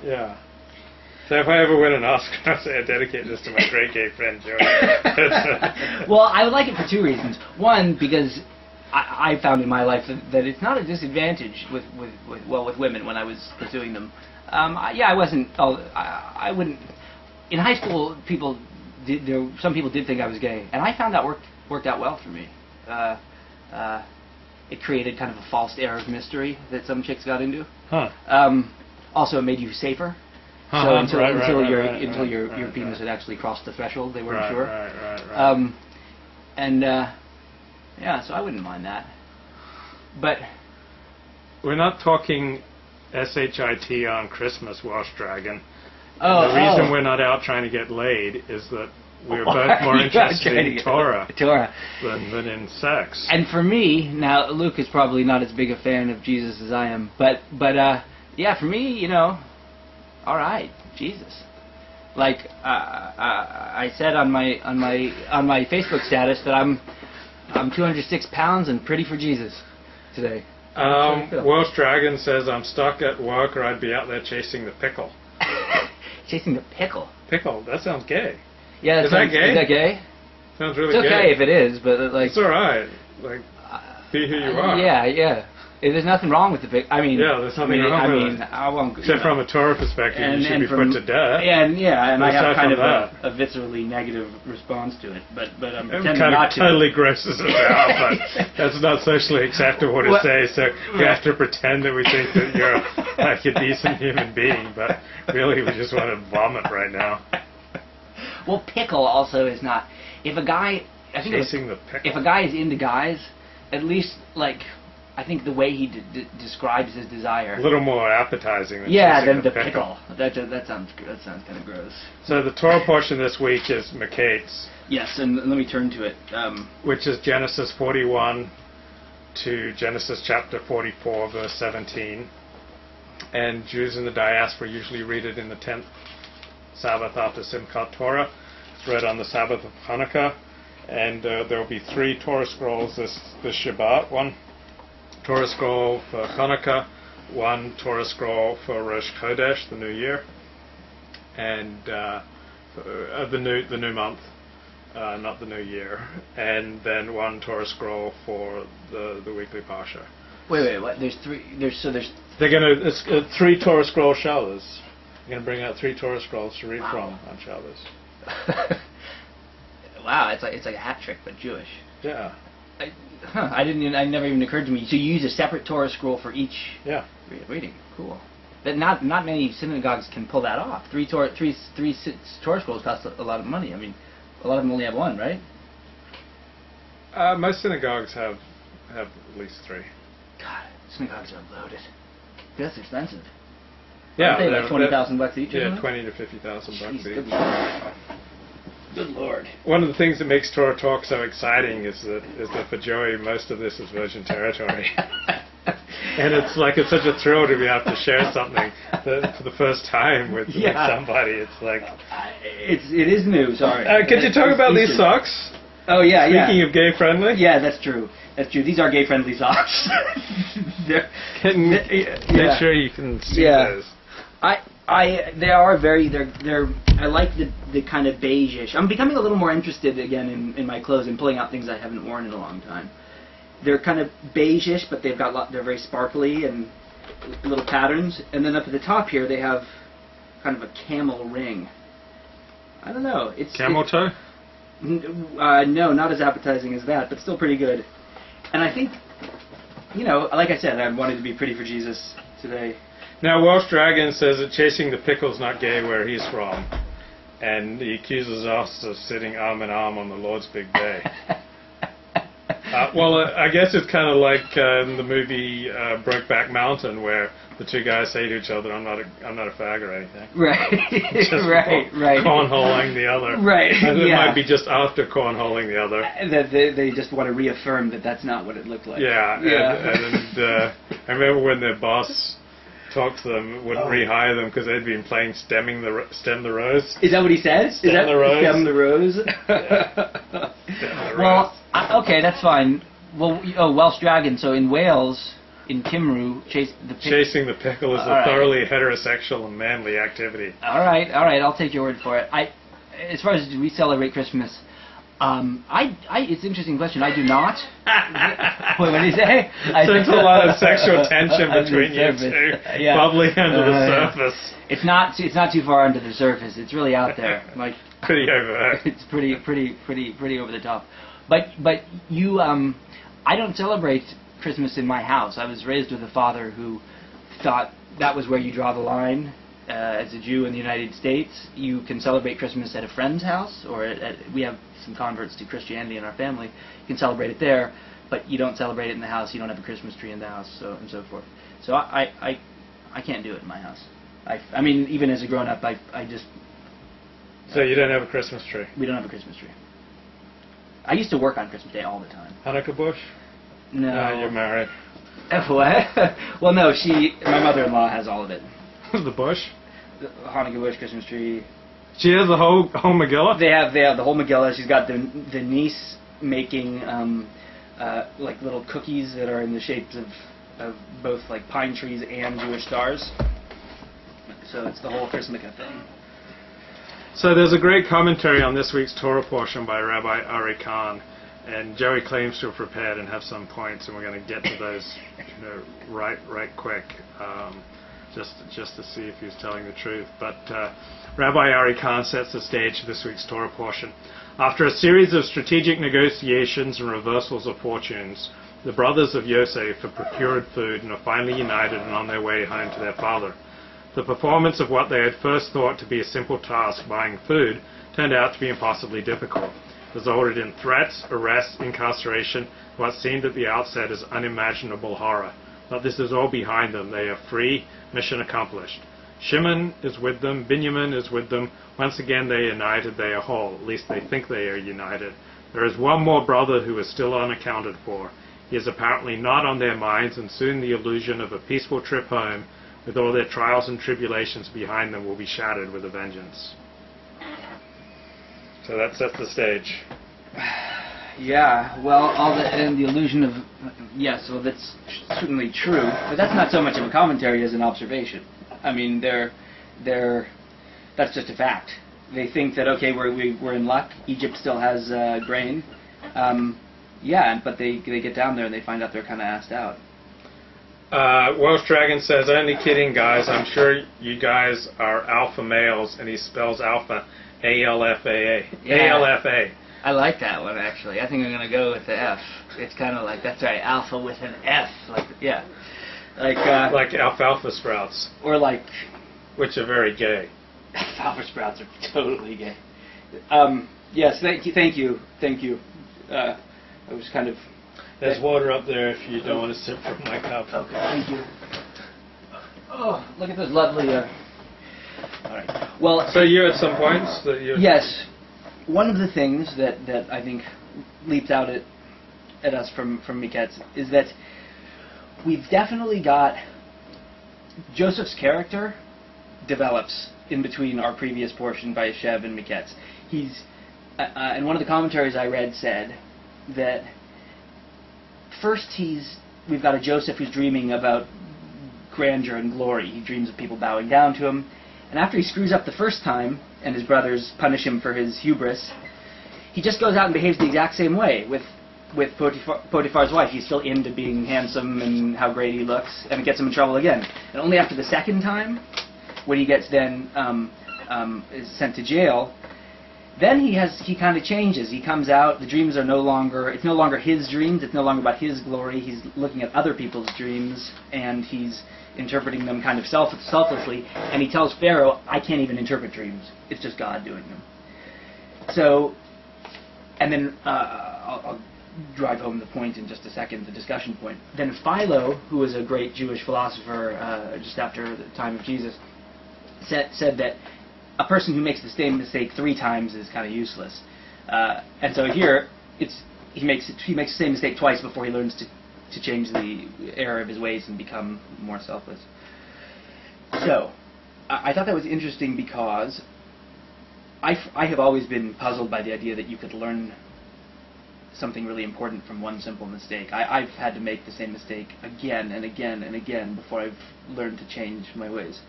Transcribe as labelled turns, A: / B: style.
A: Yeah. So if I ever win an Oscar, I'll say I dedicate this to my great gay friend, Joey.
B: Well, I would like it for two reasons. One, because I found in my life that it's not a disadvantage with women when I was pursuing them. I wouldn't. In high school, some people did think I was gay, and I found that worked out well for me. It created kind of a false air of mystery that some chicks got into.
A: Huh.
B: Also, it made you safer. So until your penis had actually crossed the threshold, they weren't sure. Right. So I wouldn't mind that. But
A: we're not talking SHIT on Christmas, Welsh Dragon. The reason we're not out trying to get laid is that we're both more interested in Torah than in sex.
B: And for me, now Luke is probably not as big a fan of Jesus as I am, but for me, all right, Jesus. Like I said on my Facebook status that I'm 206 pounds and pretty for Jesus today.
A: Welsh Dragon says I'm stuck at work or I'd be out there chasing the pickle.
B: Chasing the pickle?
A: Pickle, that sounds gay.
B: Yeah,
A: is that gay?
B: Is that gay?
A: Sounds really
B: gay. It's okay
A: gay.
B: if it is, but like...
A: It's alright. Like, be who you are.
B: Yeah. There's nothing wrong with the pickle.
A: Yeah, there's nothing wrong with it.
B: I won't...
A: Except from a Torah perspective, you should be put to death.
B: And I have kind of a viscerally negative response to it, but I'm pretending not to.
A: It totally grosses us out, but that's not socially acceptable to say, so we have to pretend that we think that you're like a decent human being, but really we just want to vomit right now.
B: Well, pickle also is not... If a guy... If a guy is into guys, at least, like... I think the way he describes his desire...
A: A little more appetizing than
B: than the pickle. That sounds kind of gross.
A: So the Torah portion this week is Miketz.
B: Yes, and let me turn to it.
A: Which is Genesis 41 to Genesis chapter 44, verse 17. And Jews in the diaspora usually read it in the 10th Sabbath after Simchat Torah. It's read on the Sabbath of Hanukkah. And there will be 3 Torah scrolls this Shabbat. One Torah scroll for Hanukkah, 1 Torah scroll for Rosh Chodesh, the New Year, and the new month, not the New Year, and then 1 Torah scroll for the weekly Parsha.
B: Wait, what? There's 3.
A: They're gonna. It's 3 Torah scroll Shabbos. They're gonna bring out 3 Torah scrolls to read from on Shabbos.
B: Wow, it's like a hat trick, but Jewish.
A: Yeah.
B: It never even occurred to me. So you use a separate Torah scroll for each reading. Cool. But not many synagogues can pull that off. 3 Torah scrolls cost a lot of money. I mean, a lot of them only have 1, right?
A: Most synagogues have at least 3.
B: God, synagogues are loaded. That's expensive.
A: Yeah,
B: aren't they like $20,000 each?
A: Yeah, $20,000 to $50,000 each.
B: Good Lord.
A: One of the things that makes Torah Talk so exciting is that for Joey, most of this is virgin territory. And it's such a thrill to be able to share something for the first time with somebody. It's like...
B: It is new, sorry.
A: Could you talk about these socks?
B: Oh, yeah,
A: Speaking of gay-friendly?
B: Yeah, that's true. These are gay-friendly socks.
A: Make sure you can see those.
B: I like the kind of beige-ish. I'm becoming a little more interested again in my clothes and pulling out things I haven't worn in a long time. They're kind of beige-ish, but they're very sparkly and little patterns. And then up at the top here, they have kind of a camel ring. I don't know.
A: Camel toe?
B: No, not as appetizing as that, but still pretty good. And I think, like I said, I wanted to be pretty for Jesus today.
A: Now, Welsh Dragon says that chasing the pickle's not gay where he's from. And he accuses us of sitting arm in arm on the Lord's big day. I guess it's kind of like in the movie Brokeback Mountain, where the 2 guys say to each other, I'm not a fag or anything.
B: Right.
A: Just
B: right.
A: cornholing the other.
B: Right.
A: And it might be just after cornholing the other.
B: That they just want to reaffirm that that's not what it looked like.
A: Yeah. And I remember when their boss talked to them, wouldn't rehire them because they'd been playing Stem the Rose.
B: Is that what he says?
A: Stem the Rose.
B: Stem the Rose?
A: Stem the Rose.
B: Well, okay, that's fine. Well, Welsh Dragon, so in Wales, in Kimru,
A: Chasing the pickle is a thoroughly heterosexual and manly activity.
B: All right, I'll take your word for it. As far as do we celebrate Christmas, it's an interesting question. I do not. What did you say?
A: Sense a lot of sexual tension between you two, bubbling under the surface.
B: It's not too far under the surface. It's really out there. Like
A: pretty over.
B: It's pretty over the top. But you, I don't celebrate Christmas in my house. I was raised with a father who thought that was where you draw the line. As a Jew in the United States, you can celebrate Christmas at a friend's house, or we have some converts to Christianity in our family. You can celebrate it there, but you don't celebrate it in the house. You don't have a Christmas tree in the house, and so forth. So I can't do it in my house. I mean, even as a grown-up, I just...
A: So you don't have a Christmas tree?
B: We don't have a Christmas tree. I used to work on Christmas Day all the time.
A: Hanukkah bush?
B: No.
A: You're married.
B: What? Well, no, my mother-in-law has all of it.
A: The bush?
B: The Hanukkah bush, Christmas tree.
A: She has the whole Megillah?
B: They have the whole Megillah. She's got the niece making like little cookies that are in the shapes of both like pine trees and Jewish stars. So it's the whole Christmaka thing.
A: So there's a great commentary on this week's Torah portion by Rabbi Ari Kahn, and Joey claims to have prepared and have some points, and we're going to get to those right quick. Just to see if he's telling the truth. But Rabbi Ari Kahn sets the stage for this week's Torah portion. After a series of strategic negotiations and reversals of fortunes, the brothers of Yosef have procured food and are finally united and on their way home to their father. The performance of what they had first thought to be a simple task, buying food, turned out to be impossibly difficult. It resulted in threats, arrest, incarceration, what seemed at the outset as unimaginable horror. But this is all behind them. They are free, mission accomplished. Shimon is with them, Binyamin is with them. Once again they are united, they are whole. At least they think they are united. There is one more brother who is still unaccounted for. He is apparently not on their minds, and soon the illusion of a peaceful trip home, with all their trials and tribulations behind them, will be shattered with a vengeance. So that sets the stage.
B: Yeah, well, and the illusion of... Yes, well, that's certainly true, but that's not so much of a commentary as an observation. I mean, that's just a fact. They think that, okay, we're in luck, Egypt still has grain. But they get down there and they find out they're kind of asked out.
A: Welsh Dragon says, only kidding, guys. I'm sure you guys are alpha males, and he spells alpha A-L-F-A-A.
B: Yeah.
A: A-L-F-A.
B: I like that one, actually. I think I'm going to go with the F. It's kind of like, that's right, alpha with an F.
A: Like alfalfa sprouts.
B: Or like...
A: Which are very gay.
B: Alfalfa sprouts are totally gay. Yes, thank you. I was kind of...
A: There's water up there if you don't want to sip from my cup.
B: Okay, thank you. Oh, look at those lovely... All right. Well...
A: So you had some points that you...
B: Yes. One of the things that I think leaps out at us from Miketz is that we've definitely got Joseph's character develops in between our previous portion by Shev and Miketz. He's and one of the commentaries I read said that first we've got a Joseph who's dreaming about grandeur and glory. He dreams of people bowing down to him. And after he screws up the first time, and his brothers punish him for his hubris, he just goes out and behaves the exact same way with Potiphar's wife. He's still into being handsome and how great he looks, and it gets him in trouble again. And only after the second time, when he gets then is sent to jail, then he kind of changes. He comes out. The dreams are it's no longer his dreams. It's no longer about his glory. He's looking at other people's dreams, and he's interpreting them kind of selflessly, and he tells Pharaoh, I can't even interpret dreams. It's just God doing them. So, and then I'll drive home the point in just a second, the discussion point. Then Philo, who was a great Jewish philosopher just after the time of Jesus, said that a person who makes the same mistake 3 times is kind of useless. And so here, he makes the same mistake twice before he learns to change the error of his ways and become more selfless. So, I thought that was interesting because I have always been puzzled by the idea that you could learn something really important from one simple mistake. I've had to make the same mistake again and again and again before I've learned to change my ways.